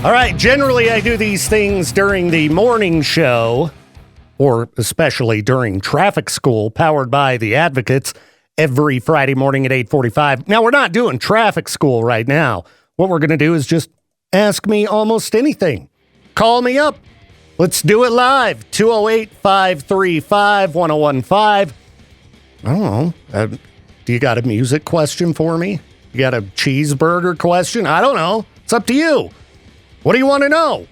All right, generally I do these things during the morning show, or especially during traffic school, powered by the Advocates, every Friday morning at 8:45. Now, we're not doing traffic school right now. What we're going to do is just ask me almost anything. Call me up. Let's do it live. 208-535-1015. I don't know. Do you got a music question for me? You got a cheeseburger question? I don't know. It's up to you. What do you want to know?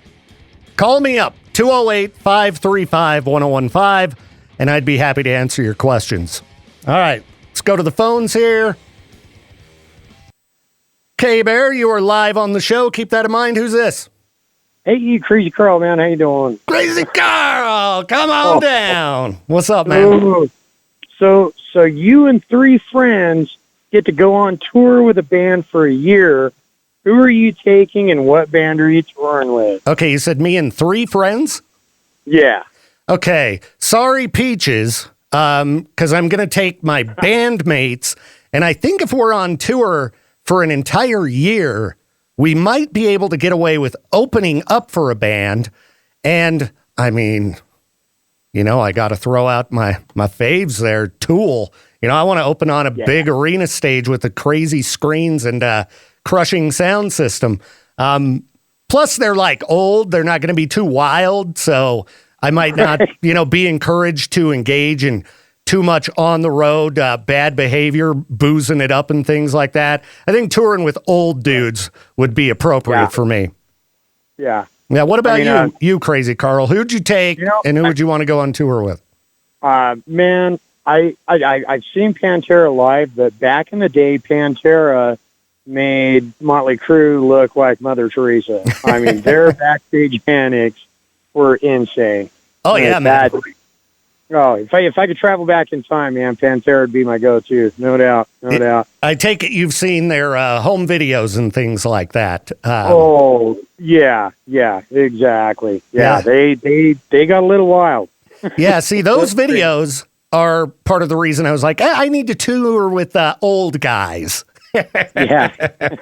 Call me up, 208-535-1015, and I'd be happy to answer your questions. All right, let's go to the phones here. K-Bear, you are live on the show. Keep that in mind. Who's this? Hey, you Crazy Carl, man. How you doing? Crazy Carl, come on down. What's up, man? So you and three friends get to go on tour with a band for a year. Who are you taking and what band are you touring with? Okay, you said me and three friends? Yeah. Okay, sorry, Peaches, because I'm going to take my bandmates, and I think if we're on tour for an entire year, we might be able to get away with opening up for a band, and, I mean, you know, I got to throw out my faves there, Tool. You know, I want to open on a big arena stage with the crazy screens and crushing sound system. Plus, they're like old. They're not going to be too wild. So I might not, be encouraged to engage in too much on the road, bad behavior, boozing it up and things like that. I think touring with old dudes would be appropriate for me. Yeah. Yeah. What about you, Crazy Carl? Who'd you take and who would you want to go on tour with? Man, I've seen Pantera live, but back in the day, Pantera made Motley Crue look like Mother Teresa. I mean, their backstage antics were insane. Oh, yeah, man. If I could travel back in time, man, Pantera would be my go-to. No doubt. I take it you've seen their home videos and things like that. Yeah, exactly. Yeah. They got a little wild. Yeah, see, those videos are part of the reason I was like, I need to tour with old guys. Yeah,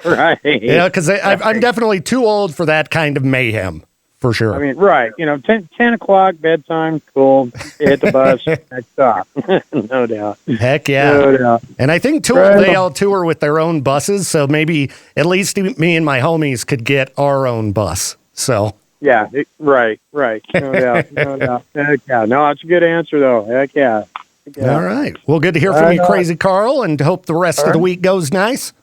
right. Because I'm definitely too old for that kind of mayhem, for sure. I mean, right. 10 o'clock, bedtime, cool, hit the bus, next stop. No doubt. Heck yeah. No doubt. And I think they all tour with their own buses, so maybe at least me and my homies could get our own bus. So. Yeah, right. No doubt. Heck yeah. No, that's a good answer, though. Heck yeah. All right. Well, good to hear from you, Crazy Carl, and hope the rest of the week goes nice.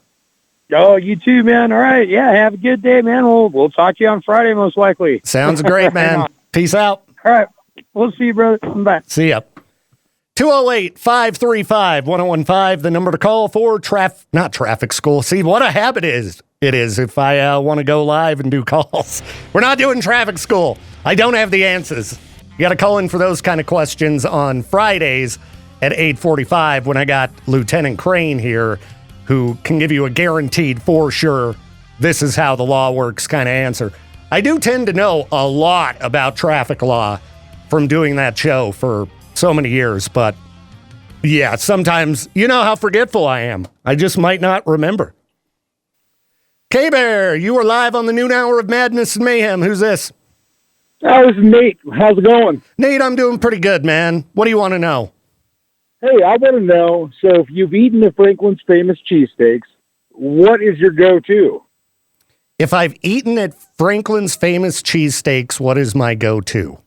Oh, you too, man. All right. Yeah, have a good day, man. We'll talk to you on Friday, most likely. Sounds great, man. Peace out. All right. We'll see you, brother. Bye. See ya. 208-535-1015, the number to call for not traffic school. See, what a habit it is if I want to go live and do calls. We're not doing traffic school. I don't have the answers. You got to call in for those kind of questions on Fridays at 8:45 when I got Lieutenant Crane here, who can give you a guaranteed for sure, this is how the law works kind of answer. I do tend to know a lot about traffic law from doing that show for so many years, but yeah, sometimes you know how forgetful I am. I just might not remember. K-Bear, you are live on the noon hour of Madness and Mayhem. Who's this? Oh, this is Nate. How's it going? Nate, I'm doing pretty good, man. What do you want to know? Hey, I want to know, so if you've eaten the Franklin's famous cheesesteaks, what is your go-to? If I've eaten at Franklin's famous cheesesteaks, what is my go-to?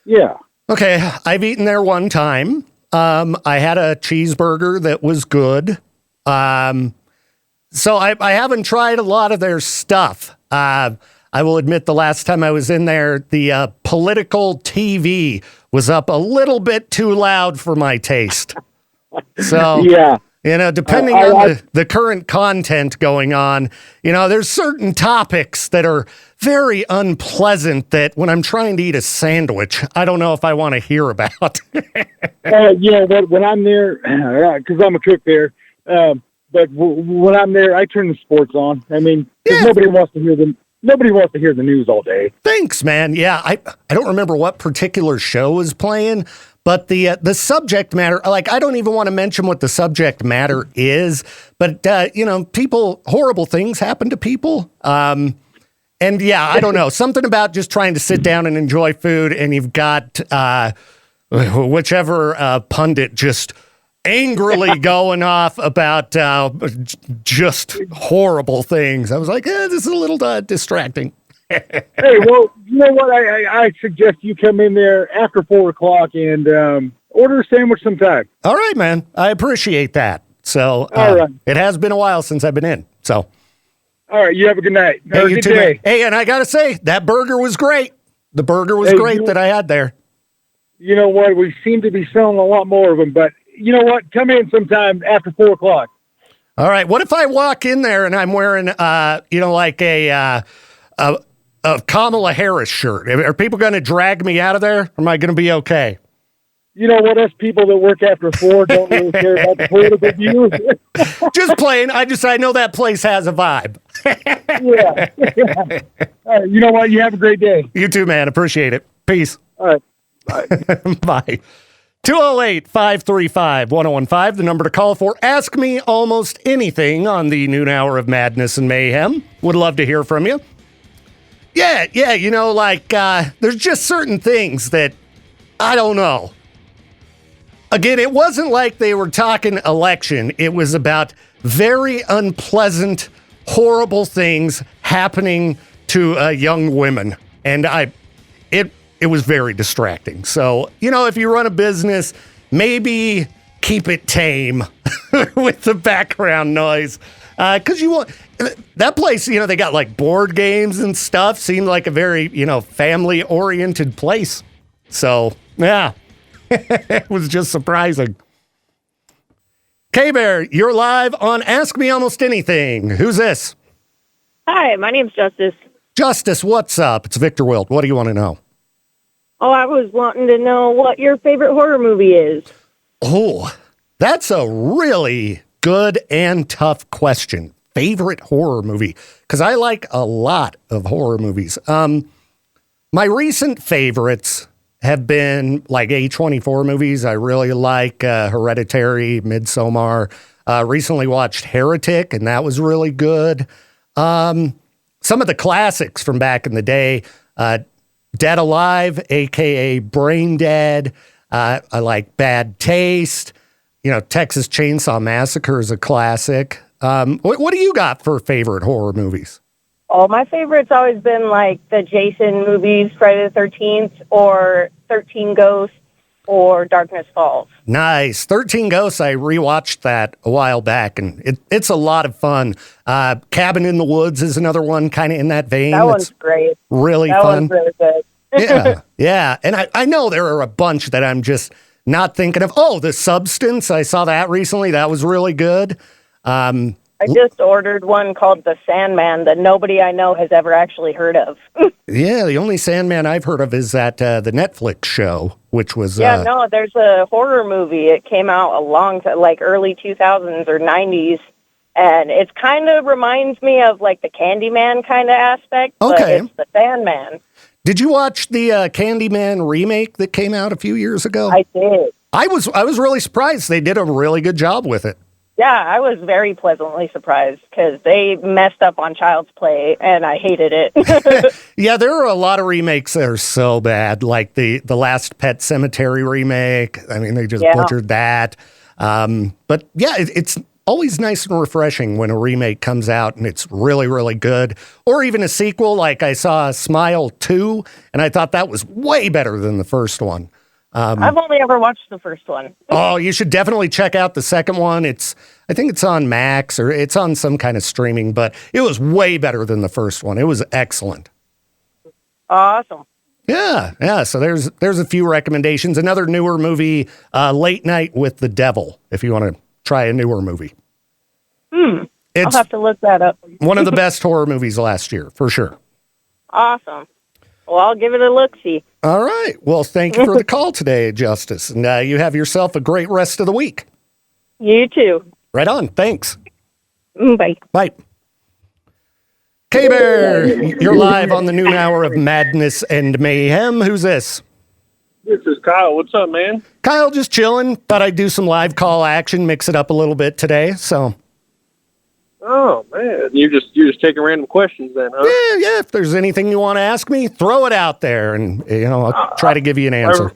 Yeah. Okay, I've eaten there one time. I had a cheeseburger that was good. So I haven't tried a lot of their stuff. I will admit the last time I was in there, the political TV was up a little bit too loud for my taste. So, yeah. Depending on the current content going on, there's certain topics that are very unpleasant that when I'm trying to eat a sandwich, I don't know if I want to hear about. When I'm there, because I'm a cook there, but when I'm there, I turn the sports on. I mean, nobody wants to hear them. Nobody wants to hear the news all day. Thanks, man. Yeah, I don't remember what particular show was playing, but the subject matter, like, I don't even want to mention what the subject matter is, but, horrible things happen to people. And yeah, I don't know. Something about just trying to sit down and enjoy food, and you've got whichever pundit just angrily going off about just horrible things. I was like, this is a little distracting. Hey, well, you know what? I suggest you come in there after 4 o'clock and order a sandwich sometime. All right, man. I appreciate that. So All right. It has been a while since I've been in. So. All right, you have a good night. Hey, Or you good too, day. man. Hey, and I got to say, that burger was great. The burger was great that I had there. You know what? We seem to be selling a lot more of them, but you know what? Come in sometime after 4 o'clock. All right. What if I walk in there and I'm wearing, like a Kamala Harris shirt? Are people going to drag me out of there? Or am I going to be okay? You know what? Us people that work after 4 don't really care about the political views. Just playing. I know that place has a vibe. Yeah. All right, you know what? You have a great day. You too, man. Appreciate it. Peace. All right. Bye. Bye. 208-535-1015, the number to call for Ask Me Almost Anything on the noon hour of Madness and Mayhem. Would love to hear from you. Yeah, there's just certain things that I don't know. Again, it wasn't like they were talking election. It was about very unpleasant, horrible things happening to young women. And it was very distracting. So, if you run a business, maybe keep it tame with the background noise. Because you want that place, they got like board games and stuff. Seemed like a very, family oriented place. So, yeah. It was just surprising. K-Bear, you're live on Ask Me Almost Anything. Who's this? Hi, my name's Justice. Justice, what's up? It's Viktor Wilt. What do you want to know? Oh, I was wanting to know what your favorite horror movie is. Oh, that's a really good and tough question. Favorite horror movie? Because I like a lot of horror movies. My recent favorites have been like A24 movies. I really like Hereditary, Midsommar. Recently watched Heretic, and that was really good. Some of the classics from back in the day, Dead Alive, a.k.a. Brain Dead. I like Bad Taste. Texas Chainsaw Massacre is a classic. What do you got for favorite horror movies? Oh, my favorite's always been like the Jason movies, Friday the 13th, or 13 Ghosts, or Darkness Falls. Nice. 13 Ghosts, I rewatched that a while back, and it's a lot of fun. Cabin in the Woods is another one kind of in that vein. That one's great. Really that fun. That one's really good. Yeah. And I know there are a bunch that I'm just not thinking of. Oh, The Substance. I saw that recently. That was really good. I just ordered one called The Sandman that nobody I know has ever actually heard of. Yeah, the only Sandman I've heard of is that the Netflix show, which was... no, there's a horror movie. It came out a long time, like early 2000s or 90s, and it kind of reminds me of like the Candyman kind of aspect, but it's The Sandman. Did you watch the Candyman remake that came out a few years ago? I did. I was really surprised. They did a really good job with it. Yeah, I was very pleasantly surprised because they messed up on Child's Play, and I hated it. Yeah, there are a lot of remakes that are so bad, like the last Pet Sematary remake. I mean, they just butchered that. But yeah, it's always nice and refreshing when a remake comes out and it's really, really good. Or even a sequel, like I saw Smile 2, and I thought that was way better than the first one. I've only ever watched the first one. Oh, you should definitely check out the second one. I think it's on Max or it's on some kind of streaming, but it was way better than the first one. It was excellent. Awesome. Yeah. So there's a few recommendations. Another newer movie, Late Night with the Devil, if you want to try a newer movie. I'll have to look that up. One of the best horror movies last year, for sure. Awesome. Well, I'll give it a look-see. All right. Well, thank you for the call today, Justice. And you have yourself a great rest of the week. You too. Right on. Thanks. Bye. Bye. K-Bear, you're live on the noon hour of Madness and Mayhem. Who's this? This is Kyle. What's up, man? Kyle, just chilling. Thought I'd do some live call action, mix it up a little bit today. So. Oh man, you're just taking random questions then, huh? Yeah. If there's anything you want to ask me, throw it out there, and I'll try to give you an answer.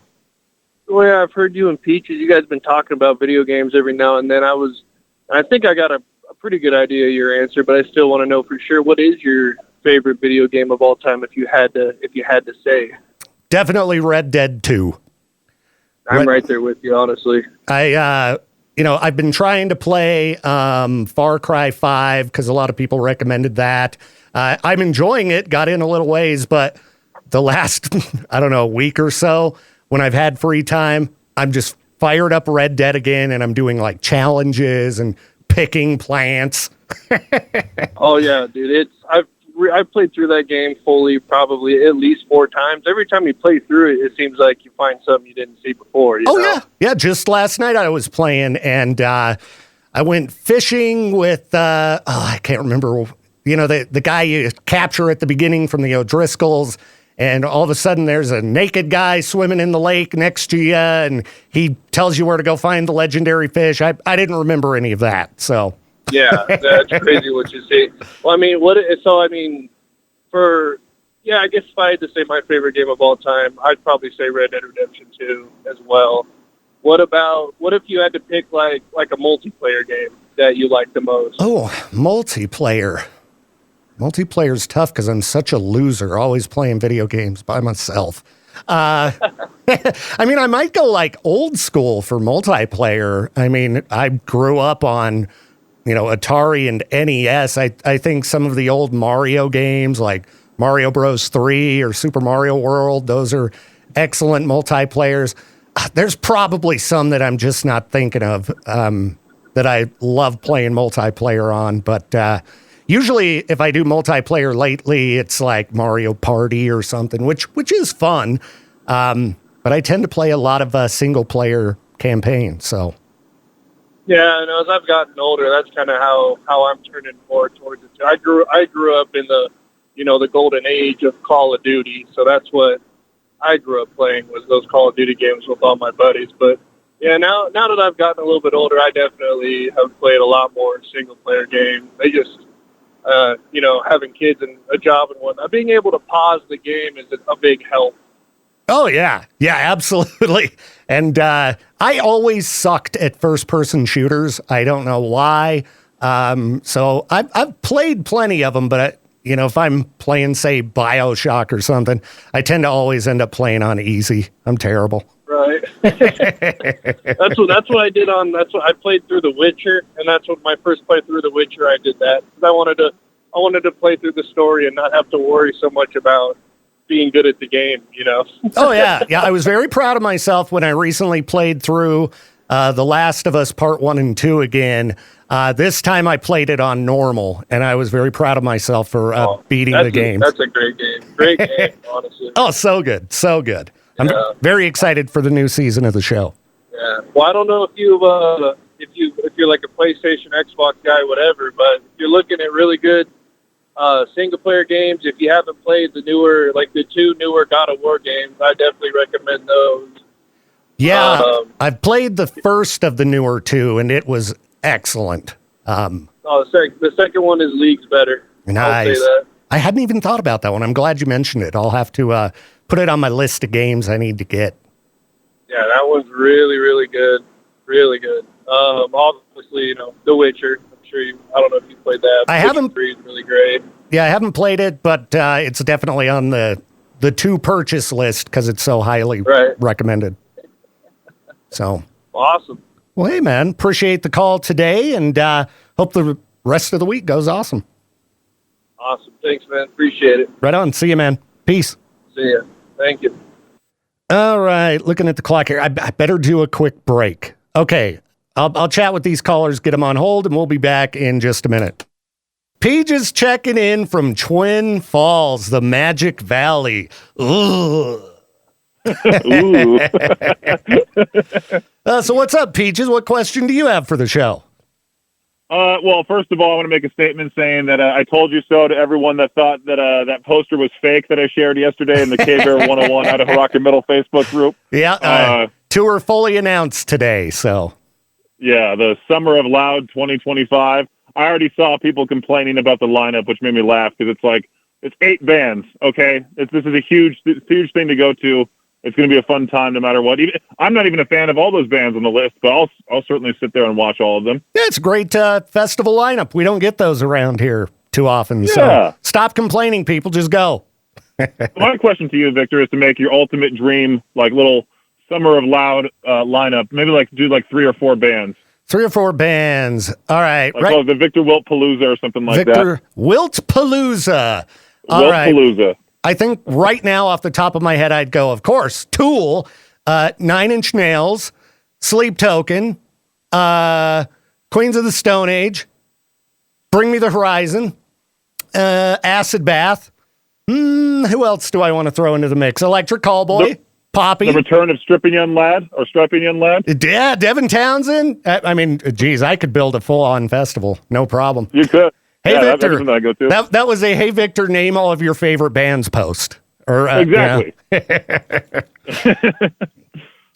I've heard you and Peaches. You guys been talking about video games every now and then. I think I got a pretty good idea of your answer, but I still want to know for sure. What is your favorite video game of all time? If you had to say, definitely Red Dead 2. I'm right there with you, honestly. I've been trying to play Far Cry 5 because a lot of people recommended that. I'm enjoying it, got in a little ways, but the last, week or so, when I've had free time, I'm just fired up Red Dead again, and I'm doing like challenges and picking plants. Oh, yeah, dude. I've played through that game fully probably at least 4 times. Every time you play through it, it seems like you find something you didn't see before. You know? Yeah. Yeah, just last night I was playing, and I went fishing with, I can't remember, the guy you capture at the beginning from the O'Driscolls, and all of a sudden there's a naked guy swimming in the lake next to you, and he tells you where to go find the legendary fish. I didn't remember any of that, so... Yeah, that's crazy what you say. Well, I guess if I had to say my favorite game of all time, I'd probably say Red Dead Redemption 2 as well. What if you had to pick like a multiplayer game that you like the most? Oh, multiplayer. Multiplayer's tough because I'm such a loser, always playing video games by myself. I might go like old school for multiplayer. I grew up on... Atari and NES. I think some of the old Mario games like Mario Bros. 3 or Super Mario World, those are excellent multiplayers. There's probably some that I'm just not thinking of that I love playing multiplayer on. But usually if I do multiplayer lately, it's like Mario Party or something, which is fun. But I tend to play a lot of single player campaigns, so... Yeah, and as I've gotten older, that's kind of how I'm turning more towards it. I grew up in the golden age of Call of Duty, so that's what I grew up playing, was those Call of Duty games with all my buddies. But yeah, now that I've gotten a little bit older, I definitely have played a lot more single player games. They just having kids and a job and whatnot, being able to pause the game is a big help. Oh, yeah. Yeah, absolutely. And I always sucked at first-person shooters. I don't know why. So I've played plenty of them, but, if I'm playing, say, BioShock or something, I tend to always end up playing on easy. I'm terrible. Right. That's what I did that's what I played through The Witcher, and that's what my first play through The Witcher, I did that. Because I wanted to play through the story and not have to worry so much about being good at the game, Oh, yeah. Yeah, I was very proud of myself when I recently played through The Last of Us Part 1 and 2 again. This time I played it on normal, and I was very proud of myself for beating the game. That's a great game. Great game, honestly. Oh, so good. So good. I'm very excited for the new season of the show. Yeah. Well, I don't know if you're like a PlayStation, Xbox guy, whatever, but if you're looking at really good single player games, if you haven't played the 2 newer God of War games, I definitely recommend those. Yeah, I've played the first of the newer 2, and it was excellent. The second one is leagues better. Nice. I'll say that. I hadn't even thought about that one. I'm glad you mentioned it. I'll have to put it on my list of games I need to get. Yeah, that one's really, really good. Really good. Obviously, The Witcher. I don't know if you played that. I haven't. 3 is really great. Yeah, I haven't played it, but it's definitely on the to purchase list because it's so highly recommended. So awesome. Well, hey man, appreciate the call today, and hope the rest of the week goes awesome. Awesome, thanks, man. Appreciate it. Right on. See you, man. Peace. See ya. Thank you. All right, looking at the clock here, I better do a quick break. Okay. I'll chat with these callers, get them on hold, and we'll be back in just a minute. Paige is checking in from Twin Falls, the Magic Valley. Ooh. Ooh. So what's up, Peaches? What question do you have for the show? Well, first of all, I want to make a statement saying that I told you so to everyone that thought that that poster was fake that I shared yesterday in the K-Bear 101 Idaho Rocky Middle Facebook group. Yeah, tour fully announced today, so... Yeah, the Summer of Loud 2025. I already saw people complaining about the lineup, which made me laugh because it's like it's 8 bands. Okay, this is a huge thing to go to. It's going to be a fun time no matter what. I'm not even a fan of all those bands on the list, but I'll certainly sit there and watch all of them. Yeah, it's a great festival lineup. We don't get those around here too often. Yeah. So stop complaining, people. Just go. My question to you, Victor, is to make your ultimate dream, like little Summer of Loud lineup. Maybe do 3 or 4 bands. 3 or 4 bands. All right. Like the Viktor Wilt Palooza or something like that. Viktor Wilt Palooza. All right. Palooza. I think right now, off the top of my head, I'd go, of course, Tool, 9 Inch Nails, Sleep Token, Queens of the Stone Age, Bring Me the Horizon, Acid Bath. Who else do I want to throw into the mix? Electric Callboy, Poppy. The return of Stripping Young Lad or Strapping Young Lad. Yeah, Devin Townsend. I mean, geez, I could build a full-on festival. No problem. You could. Hey, yeah, Victor. That's I go to. That was a Hey, Victor, name all of your favorite bands post. Exactly.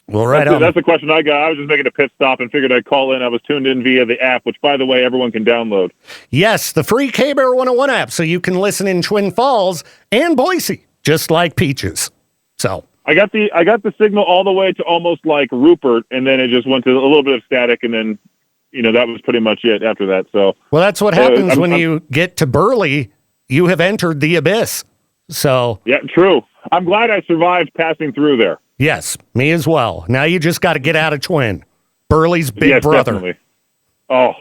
Well, right on. That's the question I got. I was just making a pit stop and figured I'd call in. I was tuned in via the app, which, by the way, everyone can download. Yes, the free K-Bear 101 app, so you can listen in Twin Falls and Boise, just like Peaches. So I got the signal all the way to almost like Rupert, and then it just went to a little bit of static, and then that was pretty much it after that. So well, that's what happens when you get to Burley. You have entered the abyss. So yeah, true. I'm glad I survived passing through there. Yes, me as well. Now you just got to get out of Twin. Burley's big brother. Definitely. Oh.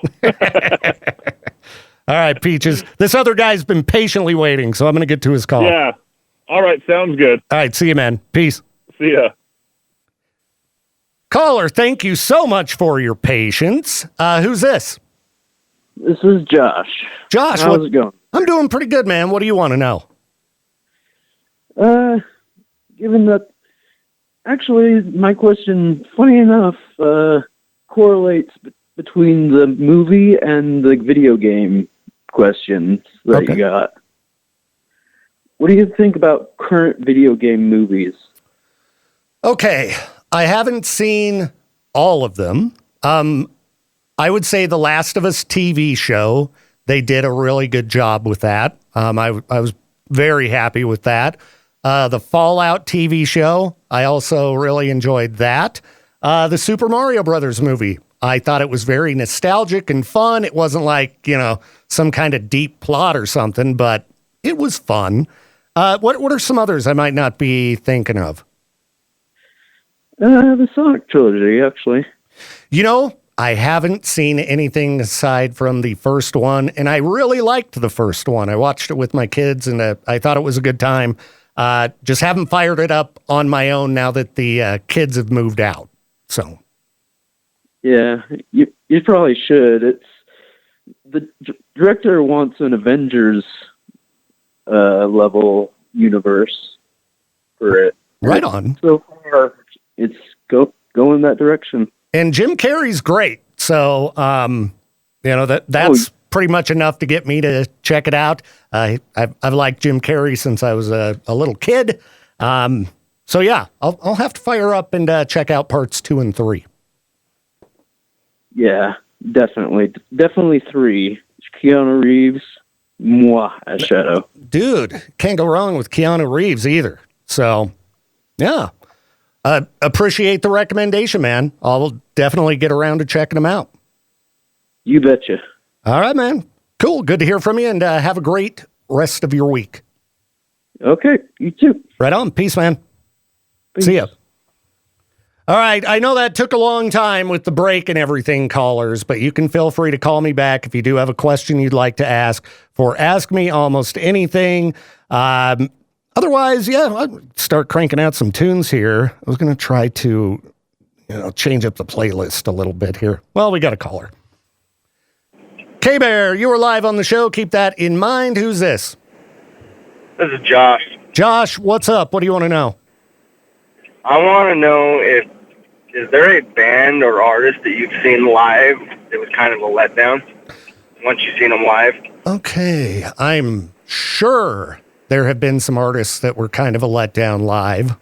All right, Peaches. This other guy's been patiently waiting, so I'm going to get to his call. Yeah. All right, sounds good. All right, see you, man. Peace. See ya. Caller, thank you so much for your patience. Who's this? This is Josh. Josh, how's it going? I'm doing pretty good, man. What do you want to know? Given that, actually, my question, funny enough, correlates between the movie and the video game questions that you got. What do you think about current video game movies? Okay, I haven't seen all of them. I would say The Last of Us TV show, they did a really good job with that. I was very happy with that. The Fallout TV show, I also really enjoyed that. The Super Mario Brothers movie, I thought it was very nostalgic and fun. It wasn't like, some kind of deep plot or something, but it was fun. What are some others I might not be thinking of? The Sonic trilogy, actually. I haven't seen anything aside from the first one, and I really liked the first one. I watched it with my kids, and I thought it was a good time. Just haven't fired it up on my own now that the kids have moved out. So, yeah, you probably should. It's the director wants an Avengers level universe for it. Right on. So far, it's going that direction. And Jim Carrey's great. So, that's pretty much enough to get me to check it out. I've liked Jim Carrey since I was a little kid. So yeah, I'll have to fire up and check out parts 2 and 3. Yeah, definitely 3. Keanu Reeves, as Shadow. Dude, can't go wrong with Keanu Reeves either. So, yeah. Appreciate the recommendation, man. I'll definitely get around to checking them out. You betcha. All right, man. Cool. Good to hear from you, and have a great rest of your week. Okay, you too. Right on. Peace, man. Peace. See ya. All right. I know that took a long time with the break and everything, callers, but you can feel free to call me back if you do have a question you'd like to ask for Ask Me Almost Anything. Otherwise, yeah, I'll start cranking out some tunes here. I was going to try to, change up the playlist a little bit here. Well, we got a caller. K-Bear, you were live on the show. Keep that in mind. Who's this? This is Josh. Josh, what's up? What do you want to know? I want to know is there a band or artist that you've seen live that was kind of a letdown once you've seen them live? Okay, I'm sure there have been some artists that were kind of a letdown live.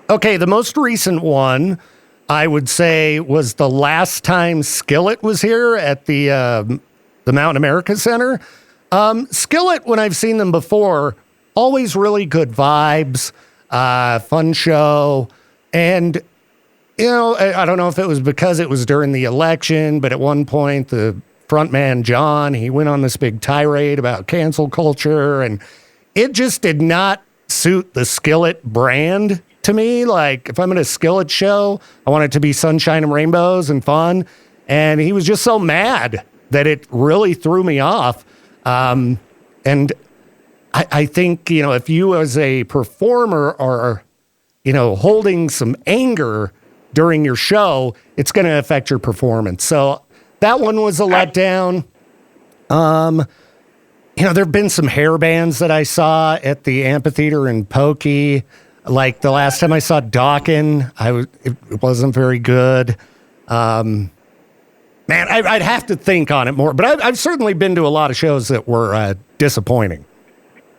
Okay, the most recent one, I would say, was the last time Skillet was here at the the Mountain America Center. Skillet, when I've seen them before, always really good vibes, fun show. And, you know, I don't know if it was because it was during the election, but at one point, the frontman, John, he went on this big tirade about cancel culture, and it just did not suit the Skillet brand to me. Like, if I'm at a Skillet show, I want it to be sunshine and rainbows and fun. And he was just so mad that it really threw me off. And I think, you know, if you as a performer are, you know, holding some anger during your show, it's going to affect your performance. So that one was a letdown. You know, there have been some hair bands that I saw at the amphitheater in Pokey. Like the last time I saw Dawkin, it wasn't very good. Man, I'd have to think on it more, but I've certainly been to a lot of shows that were disappointing.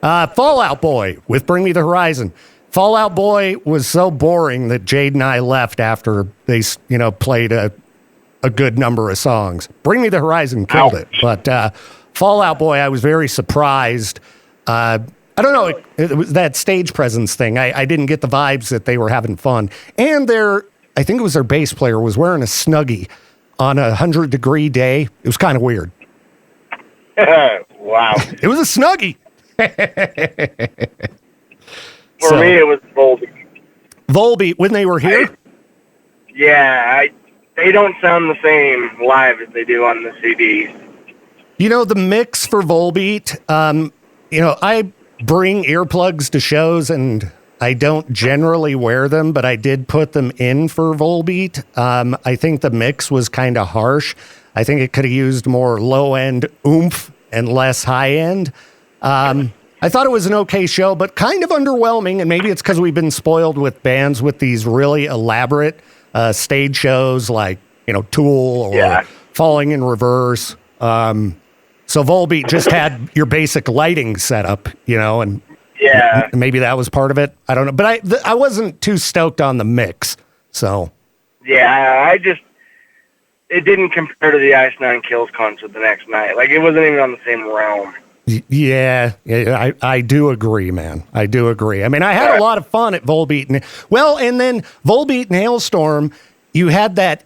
Fall Out Boy with Bring Me the Horizon. Fall Out Boy was so boring that Jade and I left after they, you know, played a good number of songs. Bring Me the Horizon killed it, but Fall Out Boy, I was very surprised. I don't know, it was that stage presence thing. I didn't get the vibes that they were having fun. And I think it was their bass player was wearing a Snuggie on a 100-degree day. It was kind of weird. Wow. It was a Snuggie. For me, it was Volbeat. Volbeat, when they were here? They don't sound the same live as they do on the CDs. You know, the mix for Volbeat, you know, I bring earplugs to shows and I don't generally wear them, but I did put them in for Volbeat. I think the mix was kind of harsh. I think it could have used more low-end oomph and less high-end. I thought it was an okay show, but kind of underwhelming, and maybe it's because we've been spoiled with bands with these really elaborate stage shows like, you know, Tool or Falling in Reverse. So Volbeat just had your basic lighting setup, you know, and maybe that was part of it. I don't know, but I wasn't too stoked on the mix. So it didn't compare to the Ice Nine Kills concert the next night. Like, it wasn't even on the same realm. Yeah, I do agree, man. I do agree. I mean, I had a lot of fun at Volbeat. And then Volbeat and Hailstorm, you had that,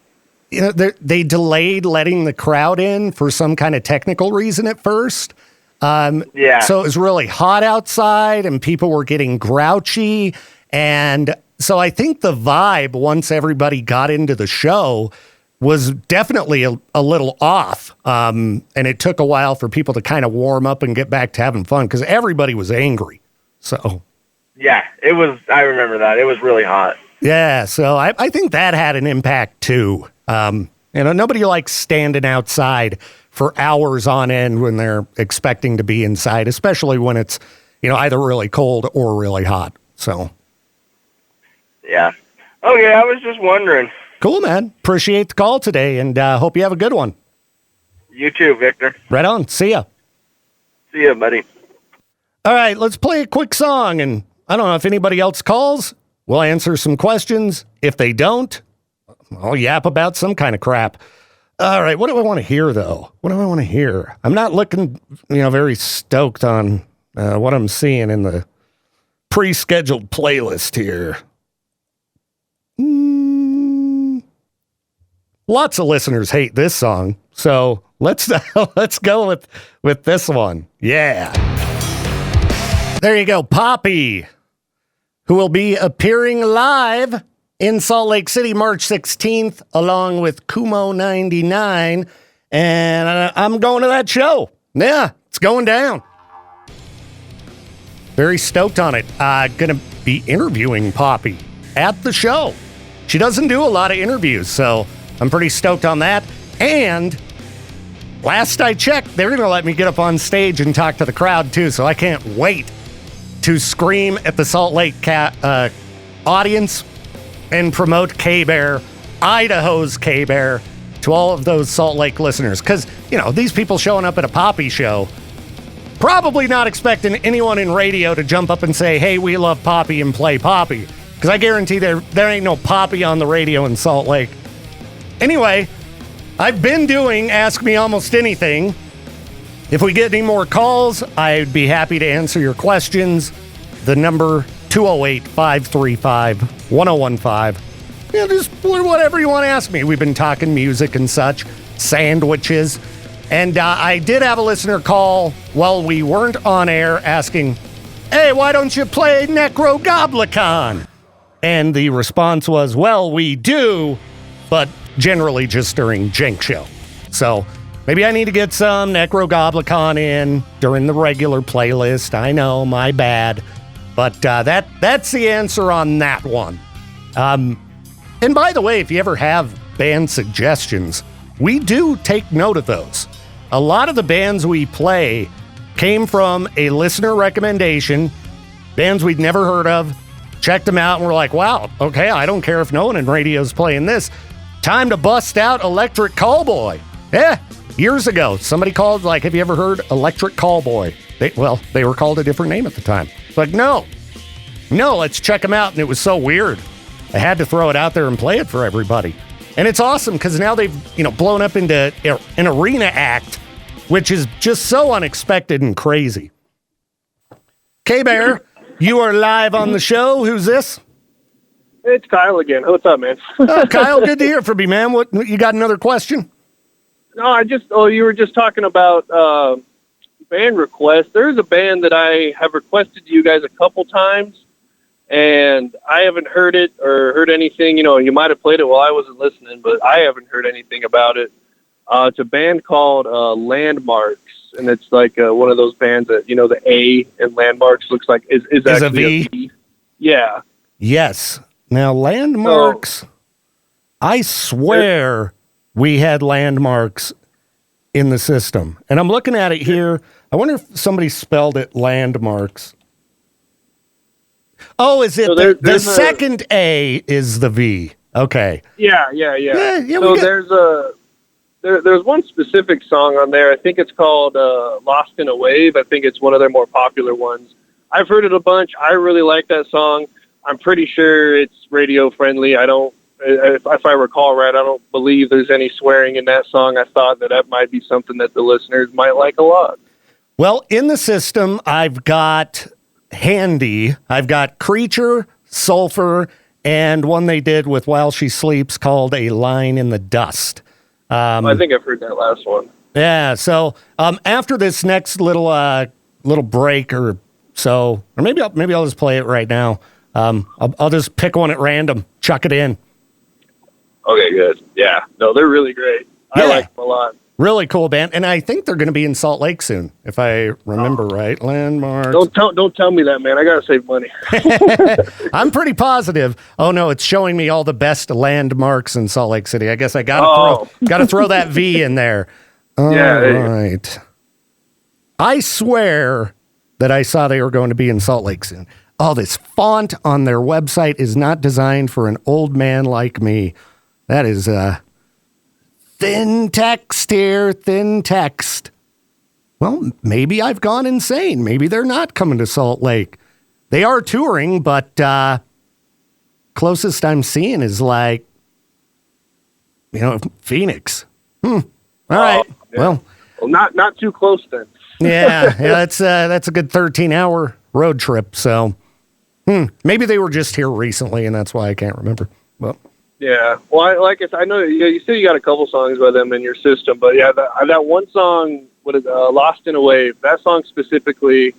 you know, they delayed letting the crowd in for some kind of technical reason at first. So it was really hot outside and people were getting grouchy. And so I think the vibe, once everybody got into the show, was definitely a little off. And it took a while for people to kind of warm up and get back to having fun because everybody was angry. So, yeah, it was. I remember that. It was really hot. Yeah, so I think that had an impact too. You know, nobody likes standing outside for hours on end when they're expecting to be inside, especially when it's, you know, either really cold or really hot. So, yeah. Okay, I was just wondering. Cool, man. Appreciate the call today, and hope you have a good one. You too, Victor. Right on. See ya. See ya, buddy. All right, let's play a quick song, and I don't know if anybody else calls. We'll answer some questions. If they don't, I'll yap about some kind of crap. All right, what do I want to hear, though? What do I want to hear? I'm not looking, you know, very stoked on what I'm seeing in the pre-scheduled playlist here. Lots of listeners hate this song, so let's go with this one. Yeah. There you go, Poppy, who will be appearing live in Salt Lake City March 16th, along with Kumo 99, and I'm going to that show. Yeah, it's going down. Very stoked on it. Gonna be interviewing Poppy at the show. She doesn't do a lot of interviews, so I'm pretty stoked on that. And last I checked, they're going to let me get up on stage and talk to the crowd, too. So I can't wait to scream at the Salt Lake audience and promote K-Bear, Idaho's K-Bear, to all of those Salt Lake listeners. Because, you know, these people showing up at a Poppy show, probably not expecting anyone in radio to jump up and say, hey, we love Poppy and play Poppy. Because I guarantee there ain't no Poppy on the radio in Salt Lake. Anyway, I've been doing Ask Me Almost Anything, If we get any more calls, I'd be happy to answer your questions. The number 208-535-1015. Yeah, just whatever you want to ask me. We've been talking music and such, sandwiches. And I did have a listener call while we weren't on air asking, hey, why don't you play Necrogoblicon? And the response was, well, we do, but generally just during Jenk Show. So maybe I need to get some Necrogoblicon in during the regular playlist. I know, my bad. But that's the answer on that one. And by the way, if you ever have band suggestions, we do take note of those. A lot of the bands we play came from a listener recommendation, bands we'd never heard of, checked them out, and we're like, wow, okay, I don't care if no one in radio's playing this. Time to bust out Electric Callboy. Yeah, years ago, somebody called, like, have you ever heard Electric Callboy? They were called a different name at the time. It's like, no, let's check them out. And it was so weird. I had to throw it out there and play it for everybody. And it's awesome because now they've, blown up into an arena act, which is just so unexpected and crazy. K-Bear, you are live on the show. Who's this? It's Kyle again. What's up, man? Kyle, good to hear from you, man. What, you got another question? No, you were just talking about band requests. There's a band that I have requested to you guys a couple times, and I haven't heard it or heard anything. You might have played it while I wasn't listening, but I haven't heard anything about it. It's a band called Landmarks, and it's like one of those bands that, the A in Landmarks looks like is actually a V. Yeah. Yes. Now, Landmarks, I swear we had Landmarks in the system. And I'm looking at it here. I wonder if somebody spelled it Landmarks. Oh, is it the second A is the V? Okay. Yeah. So there's one specific song on there. I think it's called Lost in a Wave. I think it's one of their more popular ones. I've heard it a bunch. I really like that song. I'm pretty sure it's radio friendly. If I recall right, I don't believe there's any swearing in that song. I thought that might be something that the listeners might like a lot. Well, in the system, I've got Handy. I've got Creature, Sulfur, and one they did with While She Sleeps called A Line in the Dust. I think I've heard that last one. Yeah, so after this next little break or so, or maybe I'll just play it right now. I'll just pick one at random, chuck it in. Okay, good. Yeah, no, they're really great. I like them a lot. Really cool band, and I think they're going to be in Salt Lake soon, if I remember right. Landmarks. Don't tell me that, man. I gotta save money. I'm pretty positive. Oh no, it's showing me all the best landmarks in Salt Lake City. I guess I gotta throw that V in there. All right. I swear that I saw they were going to be in Salt Lake soon. Oh, this font on their website is not designed for an old man like me. That is thin text here, thin text. Well, maybe I've gone insane. Maybe they're not coming to Salt Lake. They are touring, but closest I'm seeing is like, Phoenix. All right. Yeah. Well, not too close then. yeah, that's a good 13-hour road trip. So, maybe they were just here recently, and that's why I can't remember. Well. Yeah, well, I know you said you got a couple songs by them in your system, but yeah, that one song, Lost in a Wave, that song specifically,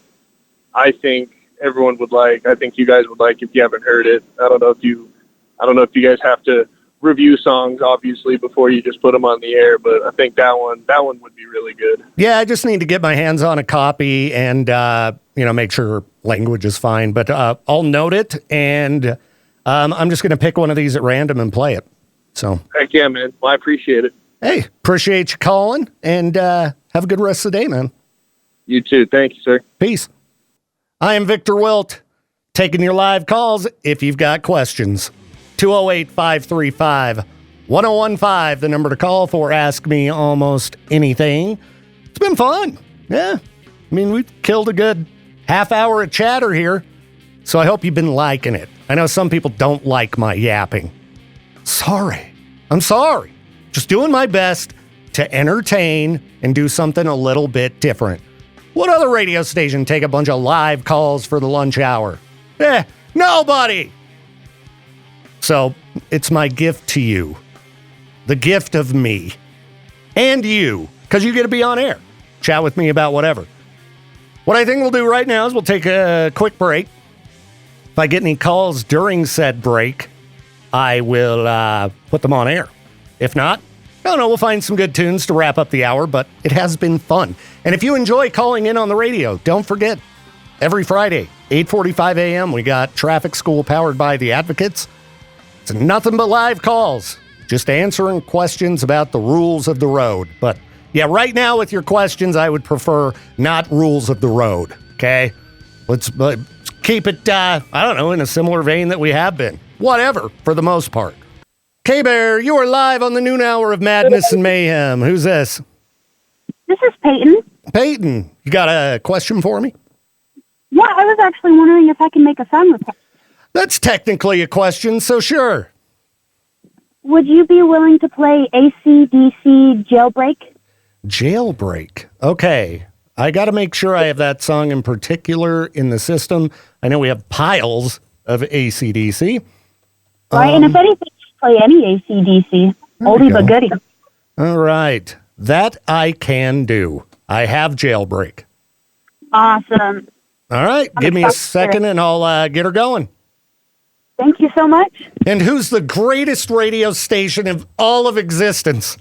I think everyone would like. I think you guys would like if you haven't heard it. I don't know if you guys have to review songs obviously before you just put them on the air, but I think that one would be really good. Yeah, I just need to get my hands on a copy and make sure language is fine. But I'll note it and. I'm just going to pick one of these at random and play it. So, heck yeah, man. Well, I appreciate it. Hey, appreciate you calling, and have a good rest of the day, man. You too. Thank you, sir. Peace. I am Viktor Wilt, taking your live calls if you've got questions. 208-535-1015, the number to call for Ask Me Almost Anything. It's been fun. Yeah. I mean, we've killed a good half hour of chatter here, so I hope you've been liking it. I know some people don't like my yapping. Sorry. I'm sorry. Just doing my best to entertain and do something a little bit different. What other radio station take a bunch of live calls for the lunch hour? Nobody! So, it's my gift to you. The gift of me. And you, because you get to be on air. Chat with me about whatever. What I think we'll do right now is we'll take a quick break. If I get any calls during said break, I will put them on air. If not, I don't know, we'll find some good tunes to wrap up the hour, but it has been fun. And if you enjoy calling in on the radio, don't forget, every Friday, 8:45 a.m., we got Traffic School powered by the Advocates. It's nothing but live calls, just answering questions about the rules of the road. But yeah, right now with your questions, I would prefer not rules of the road, okay? Let's keep it, I don't know, in a similar vein that we have been. Whatever, for the most part. K-Bear, you are live on the noon hour of Madness and Mayhem. Who's this? This is Peyton. Peyton, you got a question for me? Yeah, I was actually wondering if I can make a song request. That's technically a question, so sure. Would you be willing to play AC/DC Jailbreak? Jailbreak. Okay. I got to make sure I have that song in particular in the system. I know we have piles of AC/DC. Right, and if anything, play any AC/DC. Oldie but goodie. All right. That I can do. I have Jailbreak. Awesome. All right. Give me a second and I'll get her going. Thank you so much. And who's the greatest radio station of all of existence?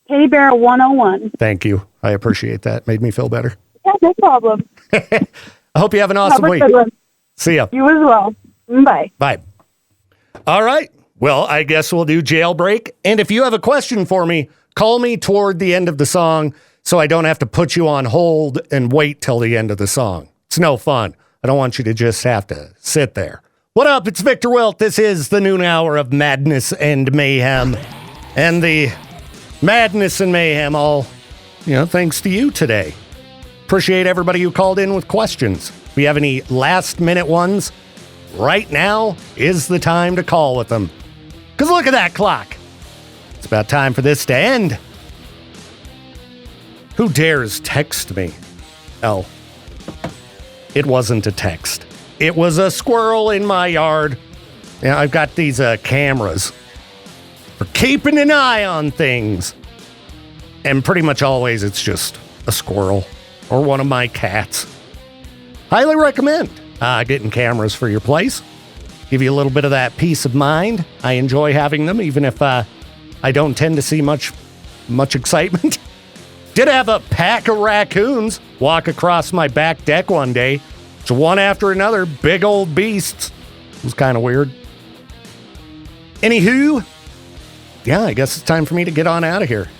Teddy Bear 101. Thank you. I appreciate that. Made me feel better. Yeah, no problem. I hope you have an awesome week. See ya. You as well. Bye. Bye. All right. Well, I guess we'll do Jailbreak. And if you have a question for me, call me toward the end of the song so I don't have to put you on hold and wait till the end of the song. It's no fun. I don't want you to just have to sit there. What up? It's Viktor Wilt. This is the noon hour of Madness and Mayhem. And the Madness and Mayhem all, thanks to you today. Appreciate everybody who called in with questions. If we have any last minute ones, right now is the time to call with them. Because look at that clock. It's about time for this to end. Who dares text me? Oh, it wasn't a text. It was a squirrel in my yard. Yeah, I've got these cameras for keeping an eye on things. And pretty much always it's just a squirrel or one of my cats. Highly recommend getting cameras for your place. Give you a little bit of that peace of mind. I enjoy having them, even if I don't tend to see much excitement. Did have a pack of raccoons walk across my back deck one day. It's one after another, big old beasts. It was kind of weird. Anywho, yeah, I guess it's time for me to get on out of here.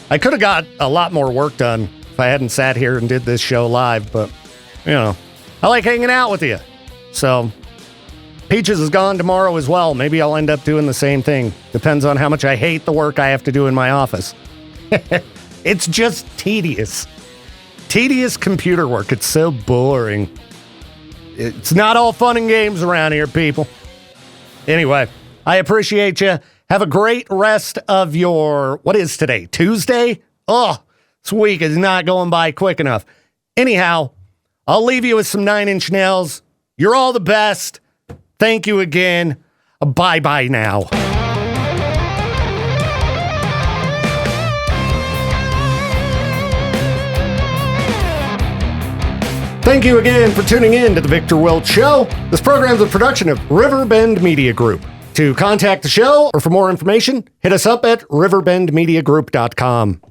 I could have got a lot more work done if I hadn't sat here and did this show live, but, I like hanging out with you. So, Peaches is gone tomorrow as well. Maybe I'll end up doing the same thing. Depends on how much I hate the work I have to do in my office. It's just tedious. Tedious computer work. It's so boring. It's not all fun and games around here, people. Anyway, I appreciate you. Have a great rest of your, what is today, Tuesday? Oh, this week is not going by quick enough. Anyhow, I'll leave you with some 9 Inch Nails. You're all the best. Thank you again. Bye-bye now. Thank you again for tuning in to the Viktor Wilt Show. This program is a production of Riverbend Media Group. To contact the show or for more information, hit us up at riverbendmediagroup.com.